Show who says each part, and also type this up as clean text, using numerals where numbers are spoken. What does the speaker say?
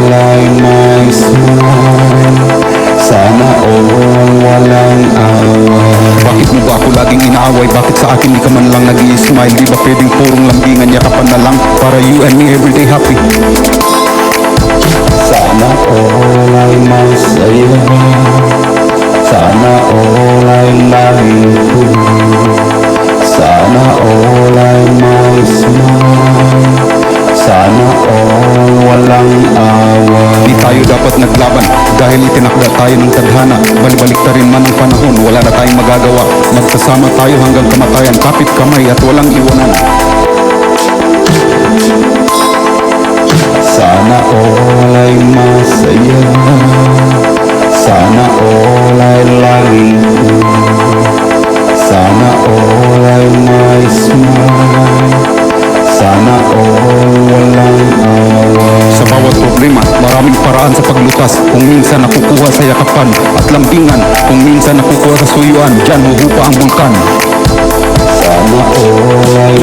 Speaker 1: all ay may smile. Sana all walang away.
Speaker 2: Bakit mo ba ako laging inaaway? Bakit sa akin di ka man lang nag-i-smile? Di ba pwedeng purong lambingan, yakapan na lang para you and me everyday happy?
Speaker 1: Sana all ay masaya. Sana all ay laging tuloy. Sana all ay may smile. Sana all walang away.
Speaker 2: Di tayo dapat naglaban dahil itinakda tayo ng tadhana. Balibalik ta rin man ang panahon, wala na tayong magagawa. Magkasama tayo hanggang kamatayan, kapit kamay at walang iwanan.
Speaker 1: Sana all ay masaya. Sana all ay laging tuloy. Sana all ay may smile. Sana all walang away.
Speaker 2: Sa bawat problema, maraming paraan sa paglutas. Kung minsan nakukuha sa yakapan at lambingan, kung minsan nakukuha sa suyuan, dyan huhupa ang bulkan.
Speaker 1: Sana all ay